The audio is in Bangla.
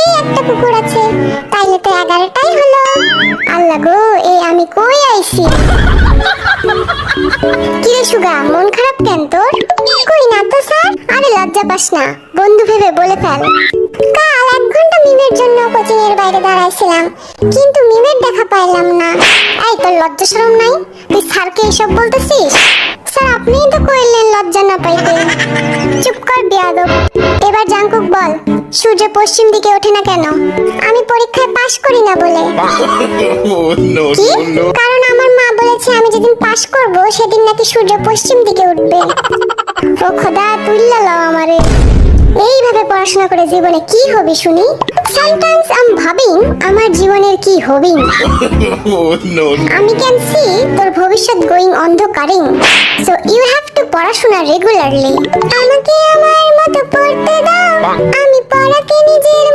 পাশেই একটা পুকুর আছে, তাইলে তো 11টাই হলো। আল্লাহ গো, এই আমি কই আইছি? কিরে সুগা, মন খারাপ কেন তোর? কই না তো স্যার। আরে লজ্জা পাস না, বন্ধু ভেবে বলে ফেল। কাল 1 ঘন্টা মিমের জন্য কোচিং এর বাইরে দাঁড়াইছিলাম, কিন্তু মিমের দেখা পাইলাম না। এই তোর লজ্জা শরম নাই? তুই স্যারকে এসব বলতেছিস? স্যার আপনিই তো কইলেন লজ্জা না পাইতে। চুপ কর বেয়াদব। এবার জাঙ্কুক বল, সূর্য পশ্চিম দিকে ওঠে না কেন? আমি পরীক্ষায় পাশ করি না বলে। কি? কারণ আমার মা বলেছে আমি যেদিন পাশ করব সেদিন নাকি সূর্য পশ্চিম দিকে উঠবে। ও খোদা, তুইল্লা লাও আমারে। এইভাবে পড়াশোনা করে জীবনে কি হবে শুনি? সামটাইমস আই এম ভাবিং আমার জীবনের কি হবে। আমি ক্যান সি তোর ভবিষ্যৎ গোয়িং অন্ধকারিং। সো ইউ হ্যাভ টু পড়াশোনা রেগুলারলি। আমাকে আমার মতো পড়তে দাও, আমি পড়াকে নিজের